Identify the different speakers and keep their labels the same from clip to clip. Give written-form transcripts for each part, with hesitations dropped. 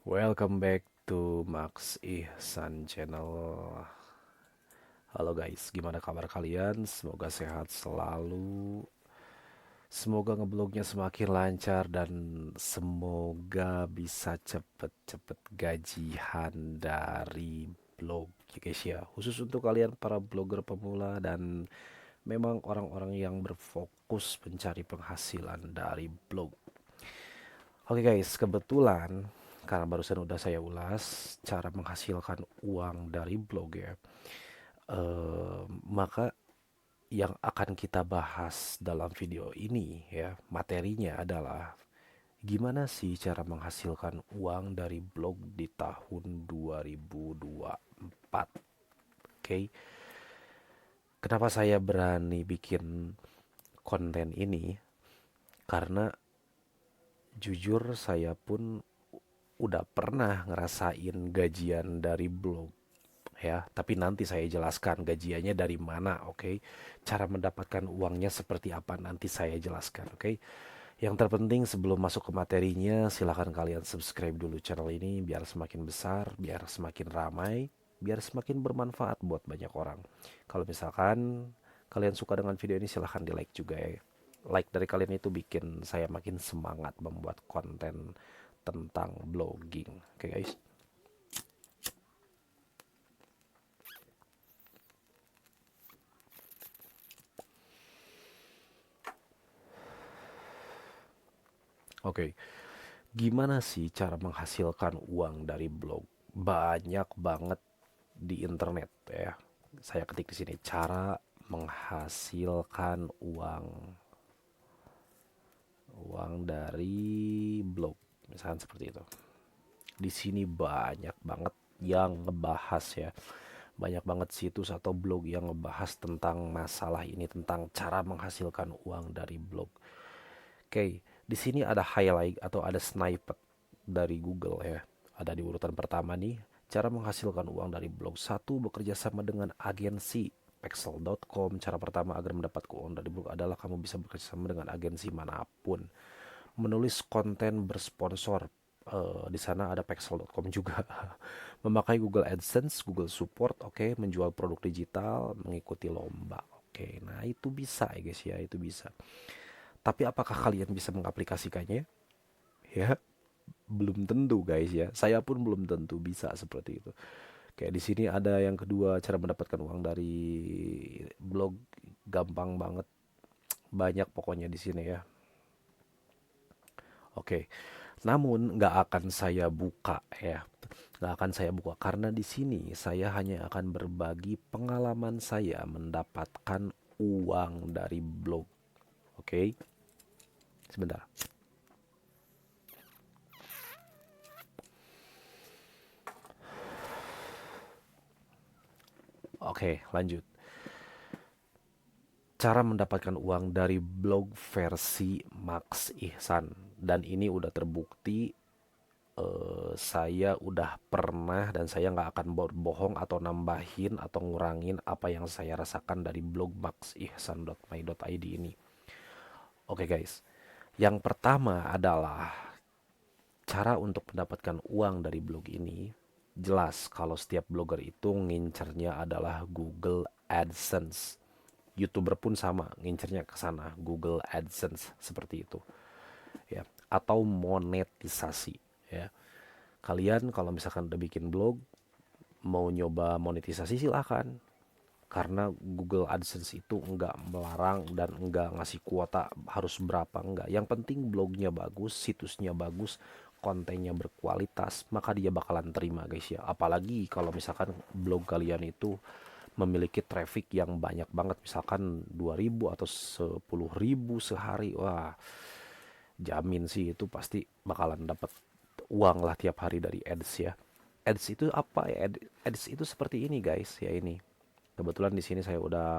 Speaker 1: Welcome back to Max Ihsan Channel. Halo guys, gimana kabar kalian? Semoga sehat selalu. Semoga ngeblognya semakin lancar dan semoga bisa cepet-cepet gajian dari blog ya guys ya. Khusus untuk kalian para blogger pemula dan memang orang-orang yang berfokus mencari penghasilan dari blog. Oke guys, kebetulan karena barusan udah saya ulas cara menghasilkan uang dari blog ya. Maka yang akan kita bahas dalam video ini ya, materinya adalah gimana sih cara menghasilkan uang dari blog di tahun 2024. Oke. Kenapa saya berani bikin konten ini? Karena jujur saya pun udah pernah ngerasain gajian dari blog ya, tapi nanti saya jelaskan gajiannya dari mana, oke? Cara mendapatkan uangnya seperti apa nanti saya jelaskan, oke? Yang terpenting sebelum masuk ke materinya, silahkan kalian subscribe dulu channel ini biar semakin besar, biar semakin ramai, biar semakin bermanfaat buat banyak orang. Kalau misalkan kalian suka dengan video ini, silahkan di like juga ya. Like dari kalian itu bikin saya makin semangat membuat konten tentang blogging. Oke guys. Oke. Gimana sih cara menghasilkan uang dari blog? Banyak banget di internet ya. Saya ketik di sini cara menghasilkan uang dari blog. Misalkan seperti itu. Di sini banyak banget yang ngebahas ya. Banyak banget situs atau blog yang ngebahas tentang masalah ini, tentang cara menghasilkan uang dari blog. Oke, di sini ada highlight atau ada snippet dari Google ya. Ada di urutan pertama nih, cara menghasilkan uang dari blog. Satu, bekerja sama dengan agensi Pexel.com. Cara pertama agar mendapatkan uang dari blog adalah kamu bisa bekerja sama dengan agensi manapun. Menulis konten bersponsor. Di sana ada Pexel.com juga. Memakai Google AdSense, Google Support, oke. Menjual produk digital, mengikuti lomba. Oke, nah itu bisa ya guys ya, itu bisa. Tapi apakah kalian bisa mengaplikasikannya? Ya, belum tentu guys ya. Saya pun belum tentu bisa seperti itu. Kayak di sini ada yang kedua, cara mendapatkan uang dari blog gampang banget. Banyak pokoknya di sini ya. Oke. Namun nggak akan saya buka ya. Nggak akan saya buka karena di sini saya hanya akan berbagi pengalaman saya mendapatkan uang dari blog. Oke. Sebentar. Oke, lanjut. Cara mendapatkan uang dari blog versi Max Ihsan. Dan ini udah terbukti, saya udah pernah dan saya nggak akan bohong atau nambahin atau ngurangin apa yang saya rasakan dari blog maxihsan.my.id ini. Oke guys, yang pertama adalah cara untuk mendapatkan uang dari blog ini. Jelas kalau setiap blogger itu ngincernya adalah Google AdSense. YouTuber pun sama, ngincernya ke sana, Google AdSense seperti itu. Ya, atau monetisasi ya. Kalian kalau misalkan udah bikin blog, mau nyoba monetisasi silahkan. Karena Google AdSense itu enggak melarang dan enggak ngasih kuota harus berapa, enggak. Yang penting blognya bagus, situsnya bagus, kontennya berkualitas, maka dia bakalan terima guys ya. Apalagi kalau misalkan blog kalian itu memiliki traffic yang banyak banget, misalkan 2.000 atau 10.000 sehari. Wah, jamin sih itu pasti bakalan dapat uang lah tiap hari dari ads ya. Ads itu apa ya? Ads itu seperti ini guys ya, ini. Kebetulan di sini saya udah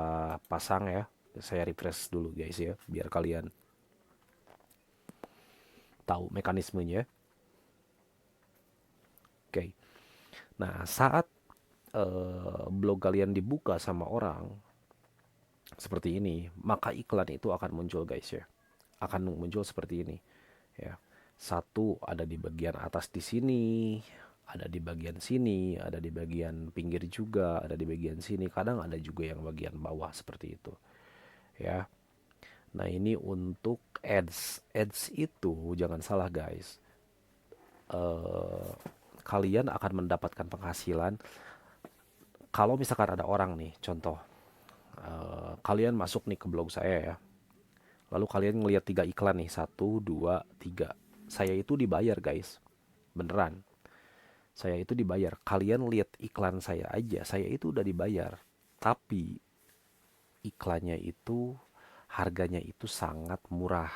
Speaker 1: pasang ya. Saya refresh dulu guys ya, biar kalian tahu mekanismenya. Oke. Nah, saat blog kalian dibuka sama orang seperti ini, maka iklan itu akan muncul guys ya. Akan muncul seperti ini ya. Satu ada di bagian atas di sini, ada di bagian sini, ada di bagian pinggir juga, ada di bagian sini. Kadang ada juga yang bagian bawah seperti itu, ya. Nah, ini untuk ads. Ads itu jangan salah, guys. Eh, Kalian akan mendapatkan penghasilan kalau misalkan ada orang nih, contoh, kalian masuk nih ke blog saya ya. Lalu kalian ngelihat 3 iklan nih, satu, dua, tiga. Saya itu dibayar, guys. Beneran. Saya itu dibayar. Kalian lihat iklan saya aja, saya itu udah dibayar. Tapi iklannya itu harganya itu sangat murah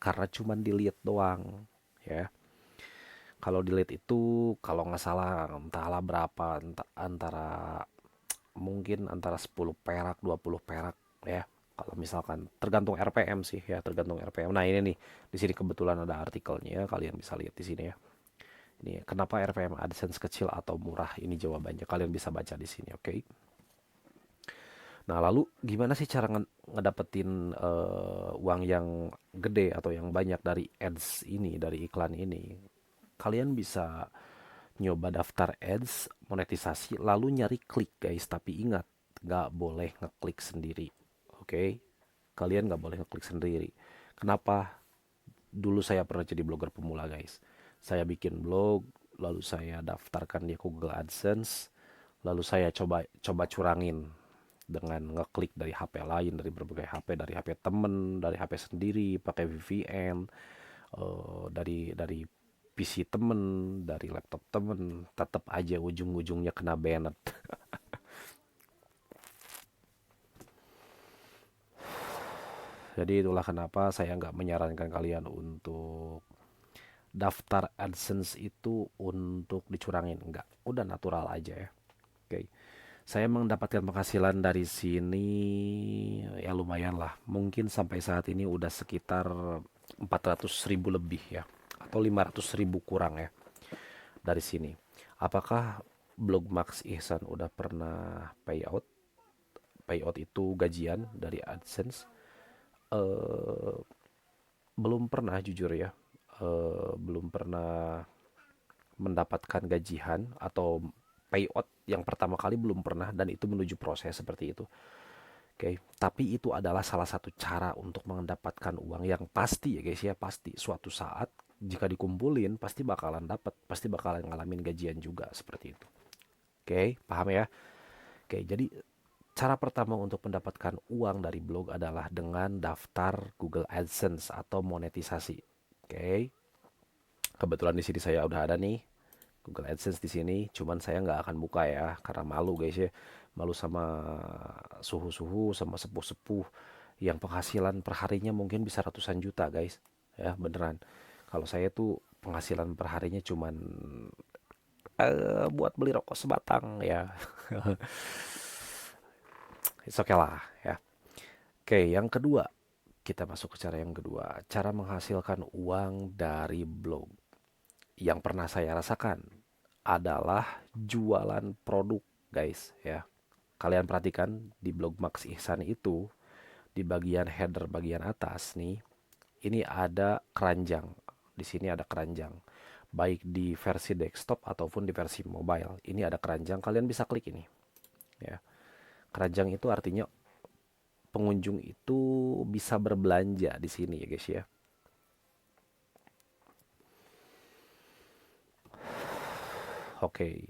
Speaker 1: karena cuman dilihat doang, ya. Kalau dilihat itu kalau nggak salah entahlah berapa, antara mungkin antara 10 perak 20 perak, ya. Kalau misalkan tergantung RPM sih, ya, tergantung RPM. Nah, ini nih, di sini kebetulan ada artikelnya, kalian bisa lihat di sini ya. Ini kenapa RPM AdSense kecil atau murah, ini jawabannya. Kalian bisa baca di sini, oke? Nah, lalu gimana sih cara ngedapetin uang yang gede atau yang banyak dari ads ini, dari iklan ini? Kalian bisa nyoba daftar ads, monetisasi, lalu nyari klik, guys. Tapi ingat, nggak boleh ngeklik sendiri, oke? Kalian nggak boleh ngeklik sendiri. Kenapa? Dulu saya pernah jadi blogger pemula, guys. Saya bikin blog, lalu saya daftarkan di Google AdSense, lalu saya coba coba curangin dengan ngeklik dari HP lain, dari berbagai HP, dari HP temen, dari HP sendiri, pakai VPN, dari PC temen, dari laptop temen, tetap aja ujung-ujungnya kena banned. Jadi itulah kenapa saya nggak menyarankan kalian untuk daftar AdSense itu untuk dicurangin. Nggak, udah natural aja ya. Oke. Saya mendapatkan penghasilan dari sini ya lumayan lah. Mungkin sampai saat ini udah sekitar 400.000 lebih ya. Atau 500.000 kurang ya dari sini. Apakah blog Max Ihsan udah pernah payout? Payout itu gajian dari AdSense? Eh, Belum pernah, jujur ya. Belum pernah mendapatkan gajian atau payout yang pertama kali, belum pernah, dan itu menuju proses seperti itu. Oke, tapi itu adalah salah satu cara untuk mendapatkan uang yang pasti ya, guys ya. Pasti suatu saat jika dikumpulin pasti bakalan dapat, pasti bakalan ngalamin gajian juga seperti itu. Oke, paham ya? Oke, jadi cara pertama untuk mendapatkan uang dari blog adalah dengan daftar Google AdSense atau monetisasi. Oke, kebetulan di sini saya udah ada nih Google AdSense di sini, cuman saya nggak akan buka ya karena malu, guys ya. Malu sama suhu-suhu, sama sepuh-sepuh yang penghasilan perharinya mungkin bisa ratusan juta, guys. Ya, beneran. Kalau saya tuh penghasilan perharinya cuman buat beli rokok sebatang ya. It's okay lah ya. Oke, yang kedua, kita masuk ke cara yang kedua. Cara menghasilkan uang dari blog. Yang pernah saya rasakan adalah jualan produk, guys ya. Kalian perhatikan di blog Max Ihsan itu, di bagian header bagian atas nih, ini ada keranjang. Di sini ada keranjang. Baik di versi desktop ataupun di versi mobile. Ini ada keranjang, kalian bisa klik ini. Ya. Keranjang itu artinya pengunjung itu bisa berbelanja di sini ya, guys ya. Oke.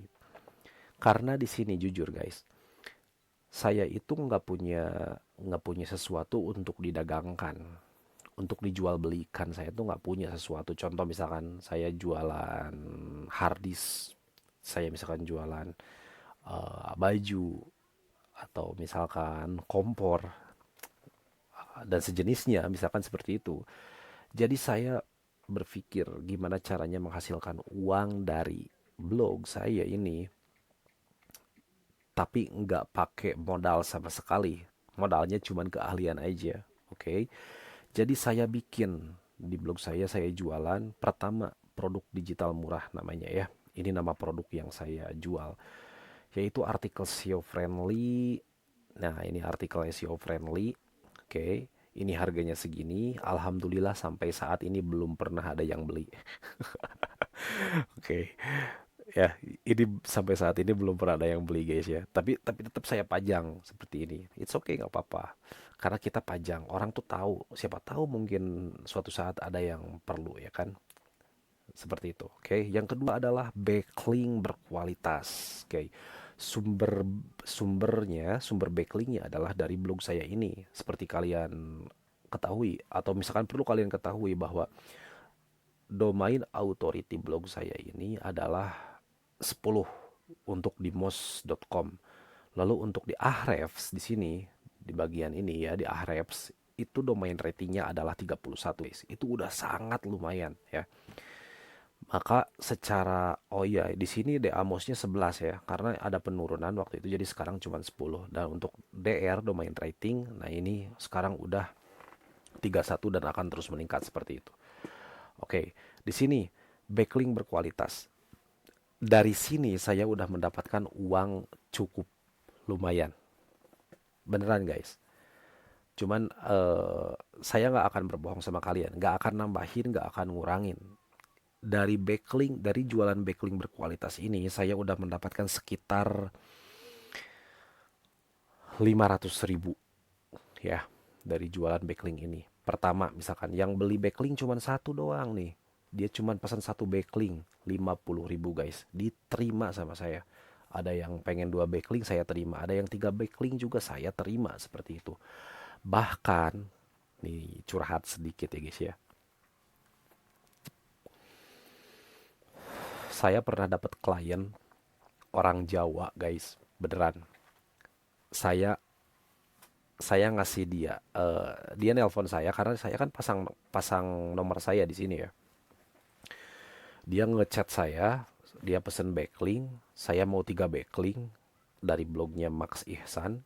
Speaker 1: Karena di sini jujur, guys, saya itu nggak punya sesuatu untuk didagangkan, untuk dijual belikan. Saya tuh nggak punya sesuatu. Contoh misalkan saya jualan harddisk, saya misalkan jualan baju, atau misalkan kompor dan sejenisnya, misalkan seperti itu. Jadi saya berpikir gimana caranya menghasilkan uang dari blog saya ini, tapi nggak pakai modal sama sekali. Modalnya cuma keahlian aja. Oke. Jadi saya bikin di blog saya jualan pertama produk digital murah namanya ya. Ini nama produk yang saya jual, yaitu artikel SEO friendly. Nah, ini artikelnya SEO friendly. Oke. Ini harganya segini, alhamdulillah sampai saat ini belum pernah ada yang beli. Oke, ya, ini sampai saat ini belum pernah ada yang beli guys ya. Tapi tetap saya pajang seperti ini. It's okay, nggak apa-apa. Karena kita pajang, orang tuh tahu. Siapa tahu mungkin suatu saat ada yang perlu ya kan. Seperti itu. Oke, yang kedua adalah backlink berkualitas. Oke, sumber sumber backlingnya adalah dari blog saya ini. Seperti kalian ketahui atau misalkan perlu kalian ketahui bahwa domain authority blog saya ini adalah 10 untuk di moz.com. Lalu untuk di Ahrefs di sini di bagian ini ya di Ahrefs itu domain ratingnya adalah 31 guys. Itu udah sangat lumayan ya. Maka secara oh iya di sini DA-MOZ-nya 11 ya karena ada penurunan waktu itu jadi sekarang cuma 10 dan untuk DR domain rating nah ini sekarang udah 31 dan akan terus meningkat seperti itu. Oke, di sini backlink berkualitas. Dari sini saya udah mendapatkan uang cukup lumayan. Beneran guys. Cuman saya nggak akan berbohong sama kalian. Nggak akan nambahin, nggak akan ngurangin. Dari backlink, dari jualan backlink berkualitas ini, saya udah mendapatkan sekitar 500.000 ya dari jualan backlink ini. Pertama, misalkan yang beli backlink cuma satu doang nih. Dia cuma pesan satu backlink, 50.000 guys. Diterima sama saya. Ada yang pengen 2 backlink saya terima, ada yang 3 backlink juga saya terima seperti itu. Bahkan nih curhat sedikit ya guys ya. Saya pernah dapat klien orang Jawa guys, beneran. Saya saya ngasih dia dia nelpon saya karena saya kan pasang pasang nomor saya di sini ya. Dia ngechat saya, dia pesen backlink, saya mau 3 backlink dari blognya Max Ihsan.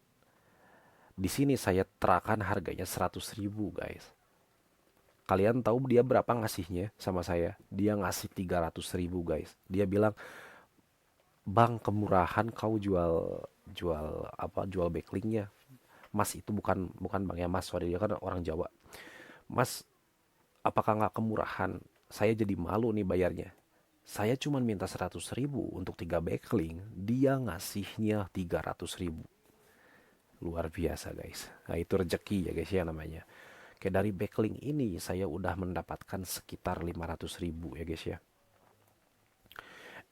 Speaker 1: Di sini saya terakan harganya 100.000 guys. Kalian tahu dia berapa ngasihnya sama saya? Dia ngasih 300.000 guys. Dia bilang, "Bang, kemurahan kau jual jual jual backlinknya. Mas itu bukan bukan Bang ya Mas, sorry dia kan orang Jawa. Mas, apakah nggak kemurahan? Saya jadi malu nih bayarnya. Saya cuma minta 100.000 untuk 3 backlink. Dia ngasihnya 300.000. Luar biasa guys. Nah itu rezeki ya guys ya namanya. Kayak dari backlink ini saya udah mendapatkan sekitar 500.000 ya guys ya.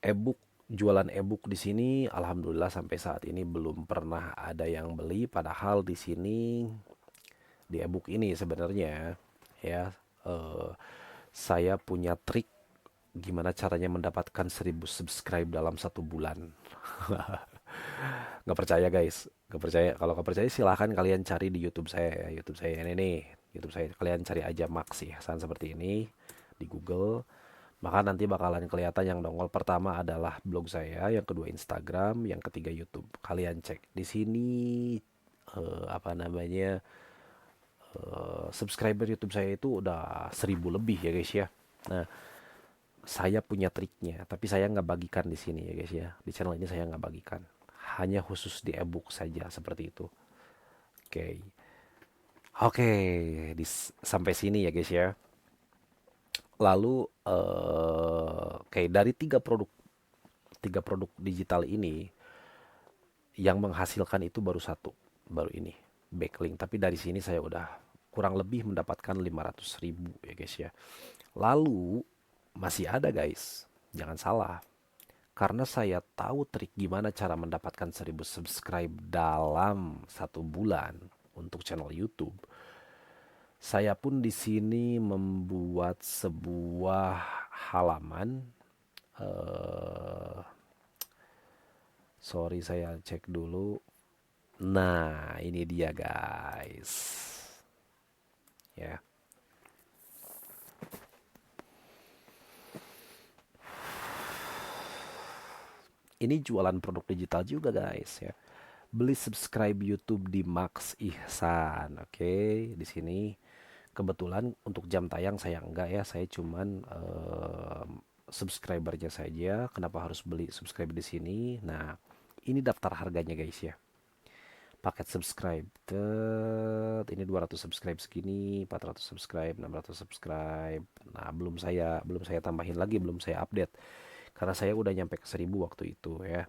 Speaker 1: E-book, jualan e-book di sini alhamdulillah sampai saat ini belum pernah ada yang beli. Padahal di sini di e-book ini sebenarnya ya eh, saya punya trik gimana caranya mendapatkan 1.000 subscribe dalam 1 bulan. Nggak percaya guys, nggak percaya. Kalau nggak percaya silahkan kalian cari di YouTube saya ya. YouTube saya ini nih, YouTube saya kalian cari aja Max Ihsan seperti ini di Google. Maka nanti bakalan kelihatan yang nongol pertama adalah blog saya, yang kedua Instagram, yang ketiga YouTube. Kalian cek di sini apa namanya subscriber YouTube saya itu udah 1.000 lebih ya guys ya. Nah, saya punya triknya, tapi saya nggak bagikan di sini ya guys ya. Di channel ini saya nggak bagikan, hanya khusus di ebook saja seperti itu. Oke, oke, sampai sini ya guys ya. Lalu, oke dari tiga produk digital ini yang menghasilkan itu baru satu, baru ini backlink. Tapi dari sini saya udah kurang lebih mendapatkan 500.000 ya guys ya. Lalu masih ada guys, jangan salah. Karena saya tahu trik gimana cara mendapatkan 1.000 subscribe dalam 1 bulan untuk channel YouTube. Saya pun di sini membuat sebuah halaman. eh Sorry saya cek dulu. Nah, ini dia guys. Ya. Ini jualan produk digital juga guys ya. Beli subscribe YouTube di Max Ihsan. Oke, di sini kebetulan untuk jam tayang saya enggak ya, saya cuman subscribernya saja. Kenapa harus beli subscribe di sini? Nah, ini daftar harganya guys ya. paket subscribe. Tet, ini 200 subscribe segini, 400 subscribe, 600 subscribe. Nah, belum saya tambahin lagi, belum saya update. Karena saya udah nyampe ke 1000 waktu itu ya.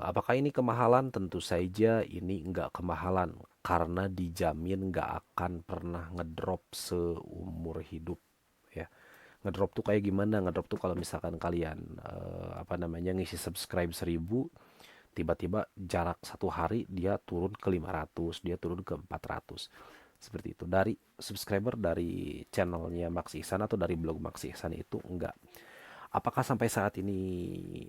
Speaker 1: Apakah ini kemahalan? Tentu saja ini nggak kemahalan karena dijamin nggak akan pernah ngedrop seumur hidup ya. Ngedrop tuh kayak gimana? Ngedrop tuh kalau misalkan kalian apa namanya ngisi subscribe 1000, tiba-tiba jarak 1 hari dia turun ke 500, dia turun ke 400. Seperti itu. Dari subscriber dari channelnya Max Ihsan atau dari blog Max Ihsan itu enggak. Apakah sampai saat ini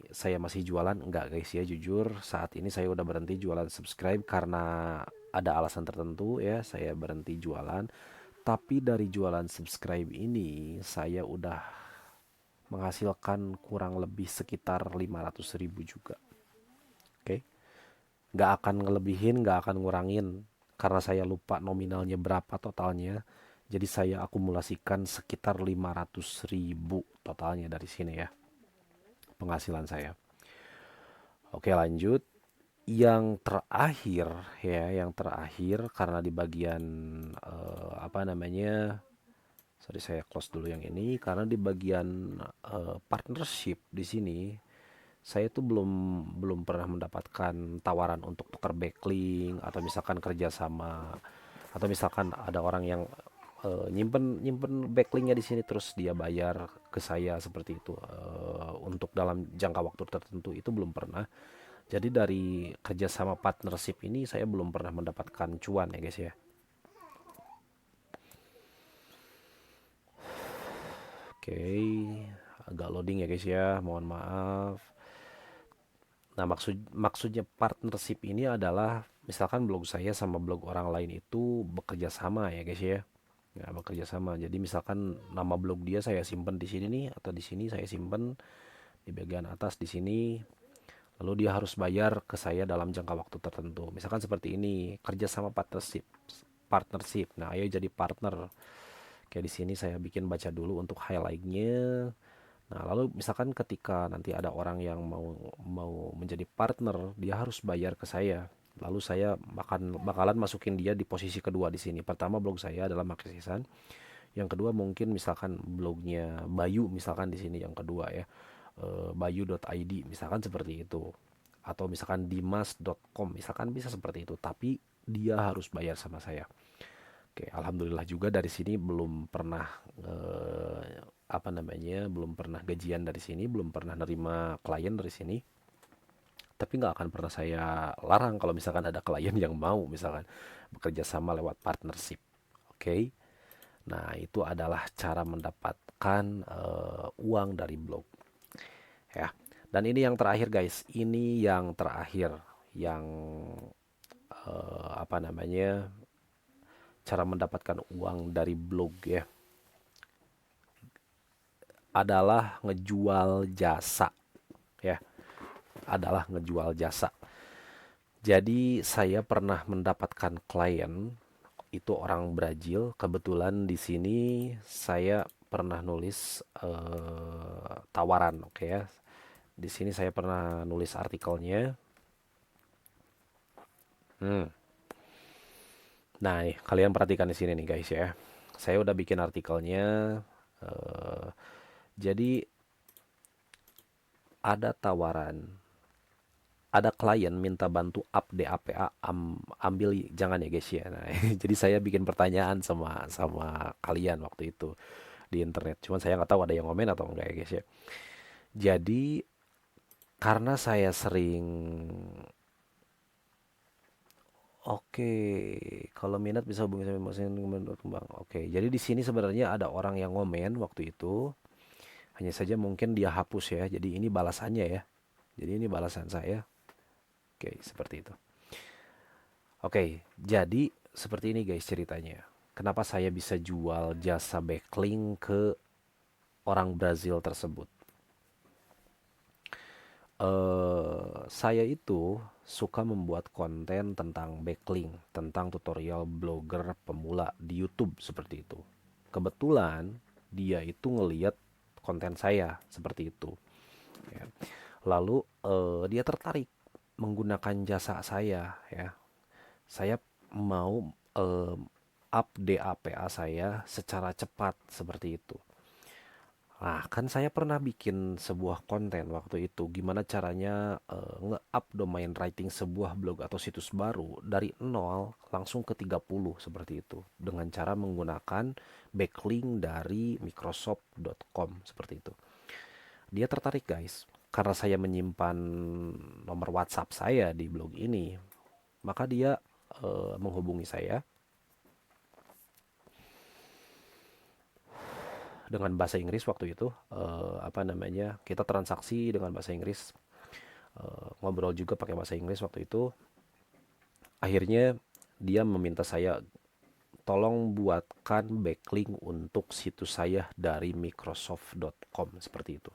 Speaker 1: saya masih jualan? Enggak guys ya, jujur saat ini saya udah berhenti jualan subscribe karena ada alasan tertentu ya, saya berhenti jualan. Tapi dari jualan subscribe ini saya udah menghasilkan kurang lebih sekitar 500.000 juga. Oke, nggak akan ngelebihin, nggak akan ngurangin karena saya lupa nominalnya berapa totalnya. Jadi saya akumulasikan sekitar 500.000 totalnya dari sini ya, penghasilan saya. Oke, lanjut. Yang terakhir ya, yang terakhir karena di bagian apa namanya, sorry saya close dulu yang ini, karena di bagian partnership di sini saya tuh belum belum pernah mendapatkan tawaran untuk tukar backlink atau misalkan kerja sama, atau misalkan ada orang yang nyimpen nyimpen backlinknya di sini terus dia bayar ke saya seperti itu untuk dalam jangka waktu tertentu, itu belum pernah. Jadi dari kerjasama partnership ini saya belum pernah mendapatkan cuan ya guys ya. Oke, agak loading ya guys ya, mohon maaf. Nah, maksudnya partnership ini adalah misalkan blog saya sama blog orang lain itu bekerja sama ya guys ya. Ya, bekerja sama. Jadi misalkan nama blog dia saya simpen di sini nih, atau di sini saya simpen di bagian atas di sini. Lalu dia harus bayar ke saya dalam jangka waktu tertentu. Misalkan seperti ini, kerja sama partnership. Partnership. Nah, ayo jadi partner. Kayak di sini saya bikin baca dulu untuk highlightnya. Nah, lalu misalkan ketika nanti ada orang yang mau mau menjadi partner, dia harus bayar ke saya. Lalu saya bakalan masukin dia di posisi kedua di sini. Pertama blog saya adalah Maksisan. Yang kedua mungkin misalkan blognya Bayu misalkan di sini yang kedua ya. Bayu.id misalkan seperti itu. Atau misalkan dimas.com misalkan bisa seperti itu, tapi dia harus bayar sama saya. Oke, alhamdulillah juga dari sini belum pernah apa namanya, belum pernah gajian dari sini, belum pernah nerima klien dari sini. Tapi nggak akan pernah saya larang kalau misalkan ada klien yang mau misalkan bekerja sama lewat partnership. Oke, nah itu adalah cara mendapatkan uang dari blog ya. Dan ini yang terakhir guys, ini yang terakhir yang apa namanya, cara mendapatkan uang dari blog ya, adalah ngejual jasa ya, adalah ngejual jasa. Jadi saya pernah mendapatkan klien itu orang Brazil. Kebetulan di sini saya pernah nulis tawaran, oke ya. Di sini saya pernah nulis artikelnya. Hmm. Nah, kalian perhatikan di sini nih guys ya. Saya udah bikin artikelnya. eh, jadi ada tawaran, ada klien minta bantu up DAPA, ambil jangan ya guys ya. Nah, jadi saya bikin pertanyaan sama sama kalian waktu itu di internet. Cuman saya nggak tahu ada yang komen atau enggak ya guys ya. Jadi karena saya sering, oke, kalau minat bisa hubungi sama mesin kembang. Oke, jadi di sini sebenarnya ada orang yang ngomen waktu itu. Hanya saja mungkin dia hapus ya. Jadi ini balasannya ya. Jadi ini balasan saya. Oke, seperti itu. Oke, jadi seperti ini guys ceritanya. Kenapa saya bisa jual jasa backlink ke orang Brazil tersebut? Saya itu suka membuat konten tentang backlink, tentang tutorial blogger pemula di YouTube seperti itu. Kebetulan dia itu ngeliat konten saya seperti itu. Ya. Lalu dia tertarik menggunakan jasa saya ya. Saya mau up DAPA saya secara cepat seperti itu. Nah, kan saya pernah bikin sebuah konten waktu itu, gimana caranya nge-up domain writing sebuah blog atau situs baru dari 0 langsung ke 30 seperti itu dengan cara menggunakan backlink dari microsoft.com seperti itu. Dia tertarik guys, karena saya menyimpan nomor WhatsApp saya di blog ini, maka dia menghubungi saya dengan bahasa Inggris waktu itu. Apa namanya, kita transaksi dengan bahasa Inggris, ngobrol juga pakai bahasa Inggris waktu itu. Akhirnya dia meminta saya tolong buatkan backlink untuk situs saya dari microsoft.com seperti itu.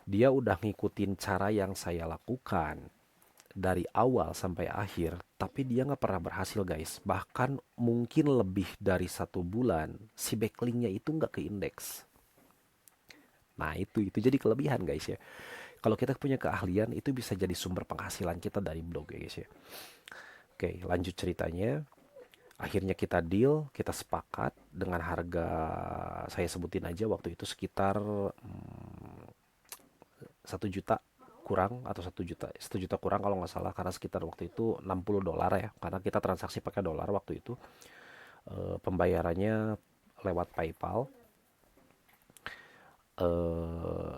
Speaker 1: Dia udah ngikutin cara yang saya lakukan dari awal sampai akhir, tapi dia nggak pernah berhasil guys. Bahkan mungkin lebih dari 1 bulan si backlinknya itu nggak ke indeks. Nah itu jadi kelebihan guys ya. Kalau kita punya keahlian itu bisa jadi sumber penghasilan kita dari blog ya guys ya. Oke, lanjut ceritanya. Akhirnya kita deal, kita sepakat dengan harga, saya sebutin aja waktu itu sekitar 1 juta kurang, atau 1 juta, 1 juta kurang kalau nggak salah, karena sekitar waktu itu $60 ya, karena kita transaksi pakai dolar waktu itu. Pembayarannya lewat PayPal.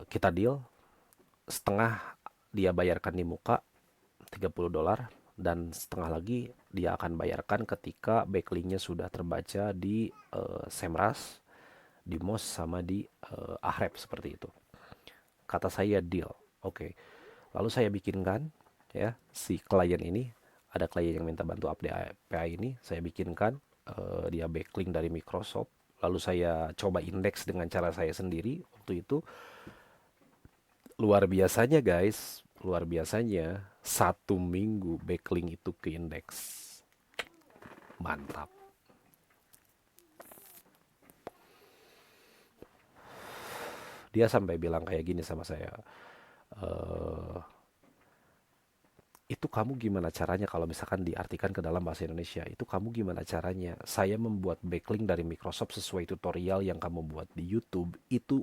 Speaker 1: Kita deal, setengah dia bayarkan di muka $30, dan setengah lagi dia akan bayarkan ketika backlinknya sudah terbaca di Semrush, di Moz, sama di Ahref seperti itu. Kata saya deal. Oke. Lalu saya bikinkan ya si klien ini, ada klien yang minta bantu update API ini, saya bikinkan dia backlink dari Microsoft. Lalu saya coba indeks dengan cara saya sendiri waktu itu. Luar biasanya guys, luar biasanya 1 minggu backlink itu ke indeks. Mantap. Dia sampai bilang kayak gini sama saya, eh itu kamu gimana caranya, kalau misalkan diartikan ke dalam bahasa Indonesia, itu kamu gimana caranya? Saya membuat backlink dari Microsoft sesuai tutorial yang kamu buat di YouTube, itu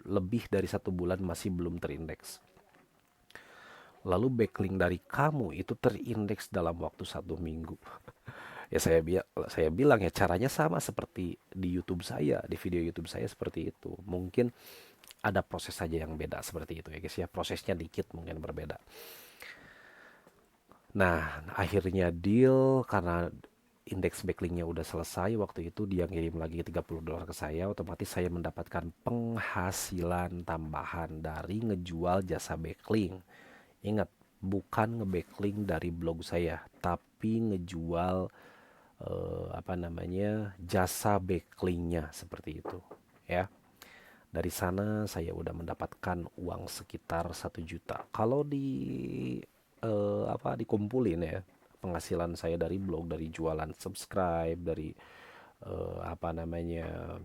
Speaker 1: lebih dari 1 bulan masih belum terindeks. Lalu backlink dari kamu itu terindeks dalam waktu 1 minggu. Ya saya bilang ya caranya sama seperti di YouTube saya, di video YouTube saya seperti itu. Mungkin ada proses saja yang beda seperti itu ya guys ya. Prosesnya dikit mungkin berbeda. Nah, akhirnya deal karena indeks backlinknya udah selesai. Waktu itu dia ngirim lagi $30 ke saya. Otomatis saya mendapatkan penghasilan tambahan dari ngejual jasa backlink. Ingat, bukan ngebacklink dari blog saya, tapi ngejual apa namanya, jasa backlinknya seperti itu ya. Dari sana saya udah mendapatkan uang sekitar 1 juta. Kalau apa dikumpulin ya, penghasilan saya dari blog, dari jualan subscribe, dari apa namanya,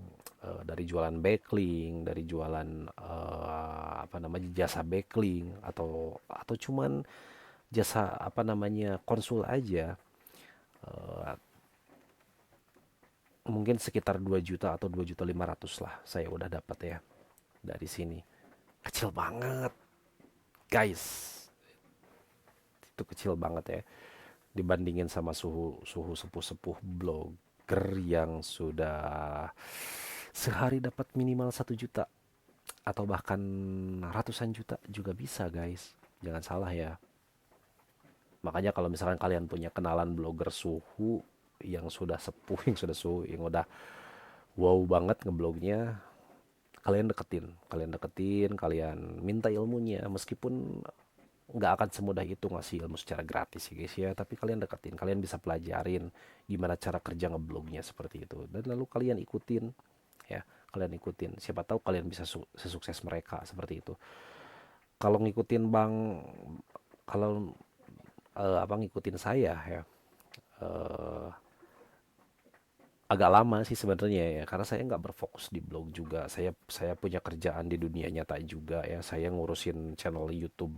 Speaker 1: dari jualan backlink, dari jualan apa namanya, jasa backlink, atau cuman jasa apa namanya, konsul aja, eh, mungkin sekitar 2 juta atau 2.500.000 lah saya udah dapat ya dari sini. Kecil banget guys, itu kecil banget ya dibandingin sama suhu suhu sepuh-sepuh blogger yang sudah sehari dapat minimal 1 juta atau bahkan ratusan juta juga bisa guys, jangan salah ya. Makanya kalau misalkan kalian punya kenalan blogger suhu yang sudah sepuh, yang sudah suhu, yang udah wow banget ngeblognya, kalian deketin, kalian minta ilmunya, meskipun nggak akan semudah itu ngasih ilmu secara gratis ya guys ya, tapi kalian deketin, kalian bisa pelajarin gimana cara kerja ngeblognya seperti itu, dan lalu kalian ikutin ya, kalian ikutin, siapa tahu kalian bisa sesukses mereka seperti itu. Kalau ngikutin bang, kalau abang ngikutin saya ya, eh, agak lama sih sebenarnya ya, karena saya nggak berfokus di blog juga, saya punya kerjaan di dunia nyata juga ya, saya ngurusin channel YouTube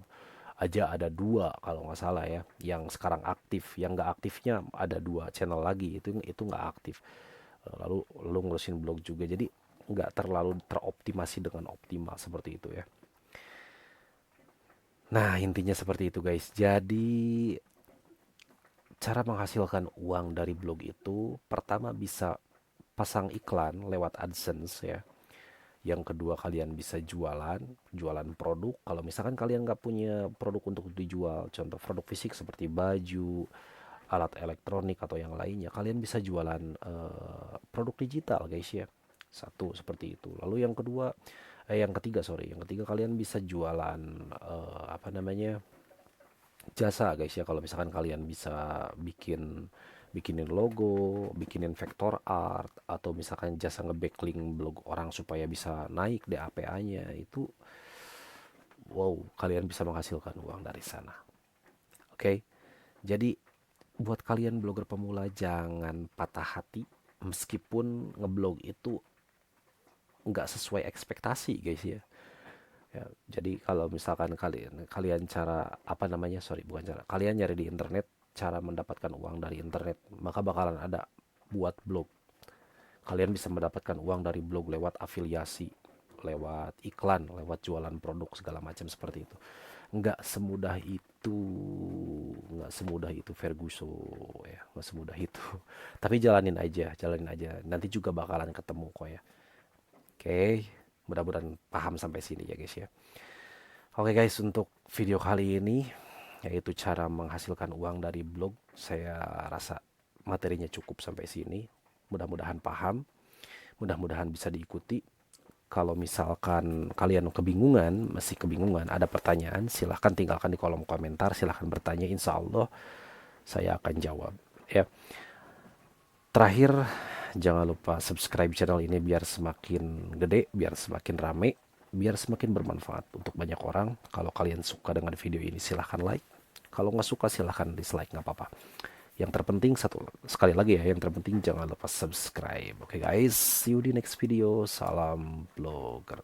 Speaker 1: aja ada dua kalau nggak salah ya, yang sekarang aktif. Yang nggak aktifnya ada dua channel lagi, itu nggak aktif. Lalu lu ngurusin blog juga, jadi nggak terlalu teroptimasi dengan optimal seperti itu ya. Nah, intinya seperti itu guys. Jadi cara menghasilkan uang dari blog itu pertama bisa pasang iklan lewat AdSense ya. Yang kedua kalian bisa jualan produk. Kalau misalkan kalian nggak punya produk untuk dijual, contoh produk fisik seperti baju, alat elektronik atau yang lainnya, kalian bisa jualan produk digital guys ya. Satu seperti itu. Lalu yang ketiga kalian bisa jualan apa namanya, jasa guys ya. Kalau misalkan kalian bisa bikinin logo, bikinin vektor art, atau misalkan jasa nge-backlink blog orang supaya bisa naik DAPA-nya, itu wow, kalian bisa menghasilkan uang dari sana. Oke. Jadi buat kalian blogger pemula jangan patah hati meskipun ngeblog itu nggak sesuai ekspektasi guys ya. Ya, jadi kalau misalkan kalian kalian cara apa namanya, sorry bukan cara, kalian nyari di internet cara mendapatkan uang dari internet, maka bakalan ada buat blog. Kalian bisa mendapatkan uang dari blog lewat afiliasi, lewat iklan, lewat jualan produk segala macam seperti itu. Nggak semudah itu, nggak semudah itu Ferguson ya, nggak semudah itu. Tapi jalanin aja. Nanti juga bakalan ketemu kok ya. Oke, mudah-mudahan paham sampai sini ya guys ya. Oke guys, untuk video kali ini yaitu cara menghasilkan uang dari blog, saya rasa materinya cukup sampai sini. Mudah-mudahan paham, mudah-mudahan bisa diikuti. Kalau misalkan kalian masih kebingungan, ada pertanyaan, silahkan tinggalkan di kolom komentar, silahkan bertanya, insya Allah saya akan jawab ya. Terakhir, jangan lupa subscribe channel ini biar semakin gede, biar semakin rame, biar semakin bermanfaat untuk banyak orang. Kalau kalian suka dengan video ini silahkan like, kalau nggak suka silahkan dislike, nggak apa-apa. Yang terpenting sekali lagi ya, yang terpenting jangan lupa subscribe. Oke guys, see you di next video. Salam blogger.